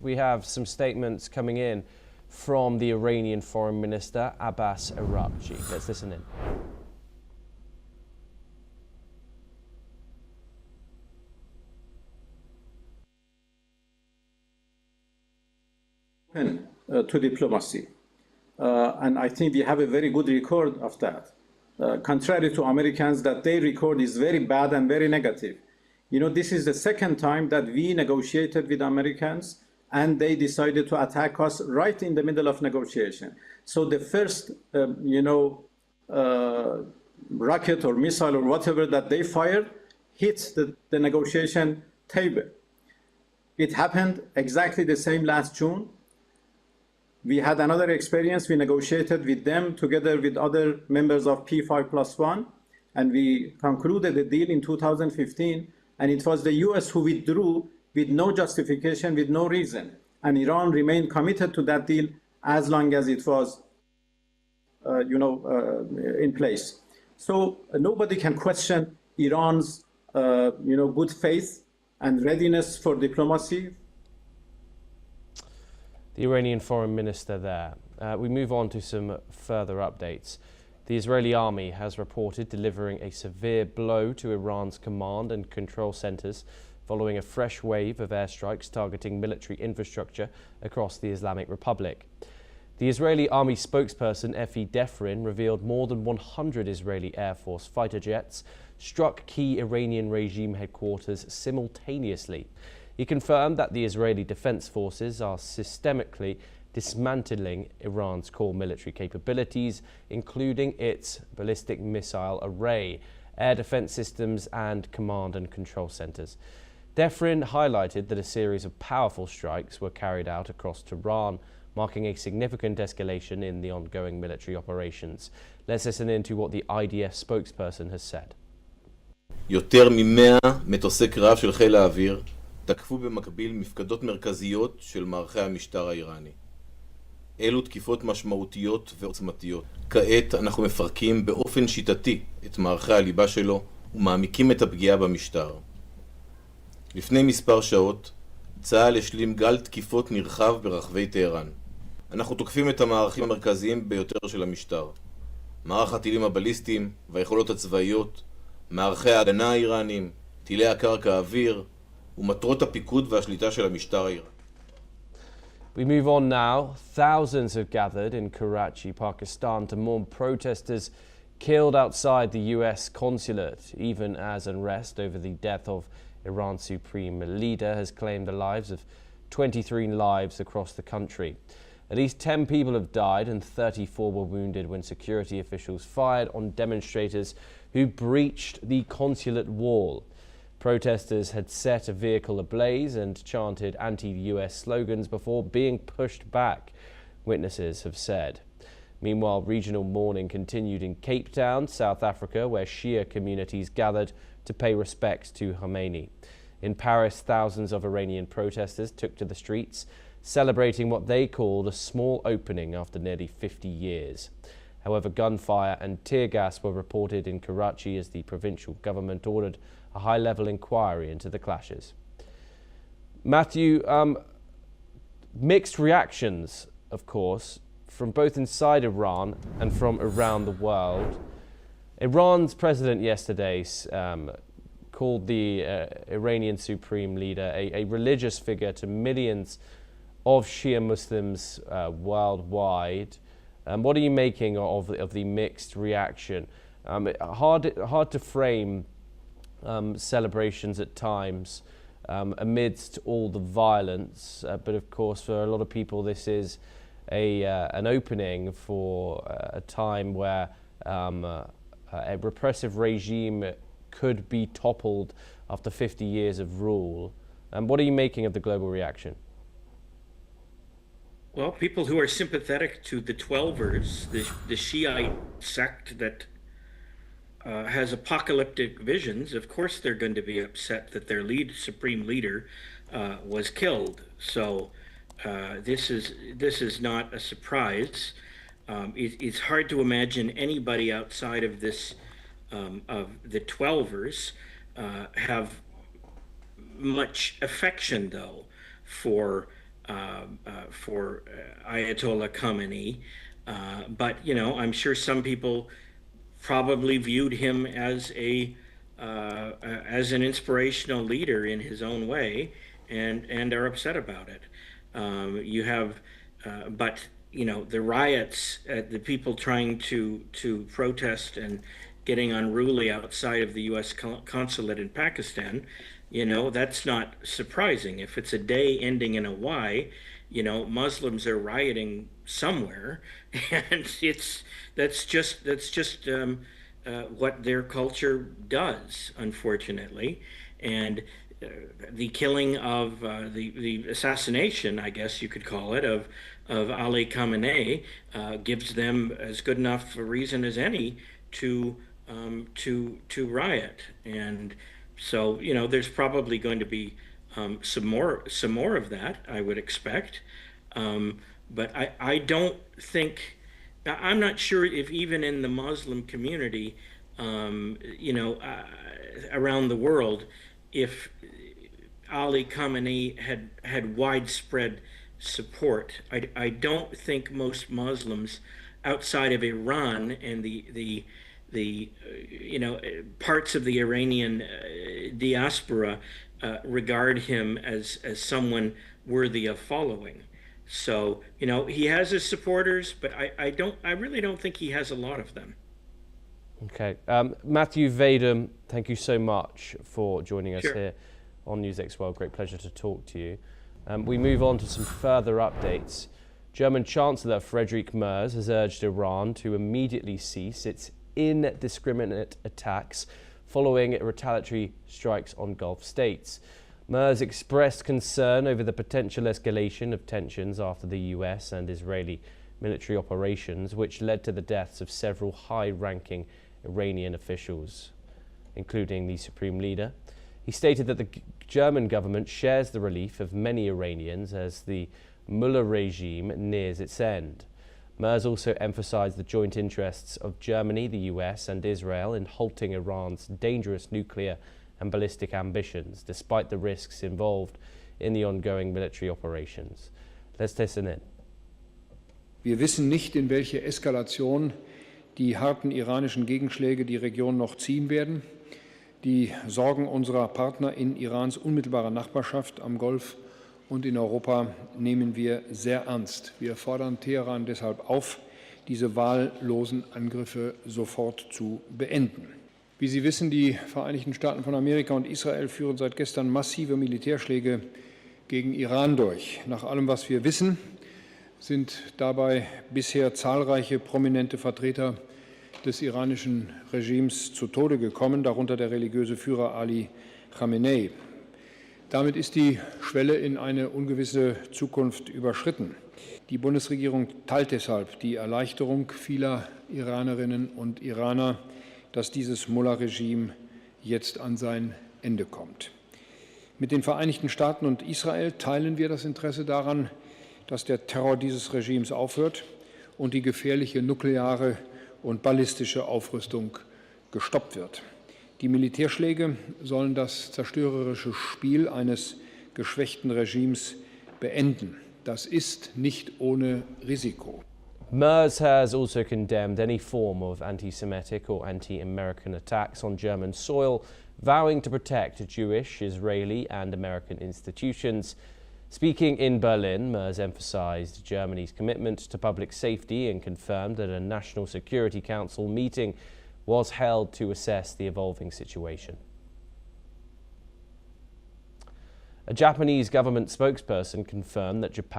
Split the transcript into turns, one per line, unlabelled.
We have some statements coming in from the Iranian Foreign Minister, Abbas Araghchi. Let's listen in.
To diplomacy. And I think we have a very good record of that. Contrary to Americans, that their record is very bad and very negative. You know, this is the second time that we negotiated with Americans and they decided to attack us right in the middle of negotiation. So the first, rocket or missile or whatever that they fired hit the negotiation table. It happened exactly the same last June. We had another experience. We negotiated with them together with other members of P5+1, and we concluded a deal in 2015, and it was the US who withdrew with no justification, with no reason. And Iran remained committed to that deal as long as it was in place. So nobody can question Iran's good faith and readiness for diplomacy.
The Iranian Foreign Minister there. We move on to some further updates. The Israeli army has reported delivering a severe blow to Iran's command and control centers following a fresh wave of airstrikes targeting military infrastructure across the Islamic Republic. The Israeli army spokesperson Efi Defrin revealed more than 100 Israeli Air Force fighter jets struck key Iranian regime headquarters simultaneously. He confirmed that the Israeli Defense Forces are systemically dismantling Iran's core military capabilities, including its ballistic missile array, air defense systems, and command and control centers. Defrin highlighted that a series of powerful strikes were carried out across Tehran, marking a significant escalation in the ongoing military operations. Let's listen in to what the IDF spokesperson has said.
יותר מ-100 מטוסי קרב של חיל האוויר תקפו במקביל מפקדות מרכזיות של מערכי המשטר האיראני. אלו תקיפות משמעותיות ועוצמתיות. כעת אנחנו מפרקים באופן שיטתי את מערכי הליבה שלו ומעמיקים את הפגיעה במשטר. לפני מספר שעות, צה"ל השלים גל תקיפות נרחב ברחבי טהרן. אנחנו תוקפים את המערכים המרכזיים ביותר של המשטר. מערך הטילים הבליסטיים והיכולות הצבאיות, מערכי ההגנה האיראנים, טילי הקרקע האוויר, ומטרות הפיקוד והשליטה של המשטר האיראני.
We move on now. Thousands have gathered in Karachi, Pakistan to mourn protesters killed outside the US consulate, even as unrest over the death of Iran's supreme leader has claimed the lives of 23 lives across the country. At least 10 people have died and 34 were wounded when security officials fired on demonstrators who breached the consulate wall. Protesters had set a vehicle ablaze and chanted anti-US slogans before being pushed back, witnesses have said. Meanwhile, regional mourning continued in Cape Town, South Africa, where Shia communities gathered to pay respects to Khamenei. In Paris, thousands of Iranian protesters took to the streets, celebrating what they called a small opening after nearly 50 years. However, gunfire and tear gas were reported in Karachi as the provincial government ordered a high-level inquiry into the clashes. Matthew, mixed reactions, of course, from both inside Iran and from around the world. Iran's president yesterday called the Iranian supreme leader a religious figure to millions of Shia Muslims worldwide. What are you making of the mixed reaction? Hard to frame celebrations at times amidst all the violence, but of course for a lot of people this is an opening for a time where a repressive regime could be toppled after 50 years of rule. What are you making of the global reaction?
Well, people who are sympathetic to the Twelvers, the Shiite sect that has apocalyptic visions, of course they're going to be upset that their supreme leader was killed. So this is not a surprise. It's hard to imagine anybody outside of this of the Twelvers have much affection, though, for Ayatollah Khamenei. But I'm sure some people probably viewed him as an inspirational leader in his own way, and are upset about it. But the riots, the people trying to protest and getting unruly outside of the U.S. consulate in Pakistan, that's not surprising. If it's a day ending in a Y, Muslims are rioting somewhere, and that's just what their culture does, unfortunately. And the killing of the assassination, I guess you could call it, of Ali Khamenei gives them as good enough a reason as any to riot. And so there's probably going to be some more of that, I would expect. But I don't think, I'm not sure if even in the Muslim community, around the world, if Ali Khamenei had widespread support. I don't think most Muslims outside of Iran and the parts of the Iranian diaspora regard him as someone worthy of following. So he has his supporters, but I really don't think he has a lot of them.
Okay, Matthew Vadum, thank you so much for joining us here on NewsX World. Great pleasure to talk to you. We move on to some further updates. German Chancellor Friedrich Merz has urged Iran to immediately cease its indiscriminate attacks following retaliatory strikes on Gulf states. Merz expressed concern over the potential escalation of tensions after the US and Israeli military operations, which led to the deaths of several high-ranking Iranian officials, including the supreme leader. He stated that the German government shares the relief of many Iranians as the Mullah regime nears its end. Merz also emphasized the joint interests of Germany, the US and Israel in halting Iran's dangerous nuclear and ballistic ambitions, despite the risks involved in the ongoing military operations. Let's listen in.
Wir wissen nicht, in welche Eskalation die harten iranischen Gegenschläge die Region noch ziehen werden. Die Sorgen unserer Partner in Irans unmittelbarer Nachbarschaft am Golf und in Europa nehmen wir sehr ernst. Wir fordern Teheran deshalb auf, diese wahllosen Angriffe sofort zu beenden. Wie Sie wissen, die Vereinigten Staaten von Amerika und Israel führen seit gestern massive Militärschläge gegen Iran durch. Nach allem, was wir wissen, sind dabei bisher zahlreiche prominente Vertreter des iranischen Regimes zu Tode gekommen, darunter der religiöse Führer Ali Khamenei. Damit ist die Schwelle in eine ungewisse Zukunft überschritten. Die Bundesregierung teilt deshalb die Erleichterung vieler Iranerinnen und Iraner, dass dieses Mullah-Regime jetzt an sein Ende kommt. Mit den Vereinigten Staaten und Israel teilen wir das Interesse daran, dass der Terror dieses Regimes aufhört und die gefährliche nukleare und ballistische Aufrüstung gestoppt wird. Die Militärschläge sollen das zerstörerische Spiel eines geschwächten Regimes beenden. Das ist nicht ohne Risiko.
Merz has also condemned any form of anti-Semitic or anti-American attacks on German soil, vowing to protect Jewish, Israeli and American institutions. Speaking in Berlin, Merz emphasized Germany's commitment to public safety and confirmed that a National Security Council meeting was held to assess the evolving situation. A Japanese government spokesperson confirmed that Japan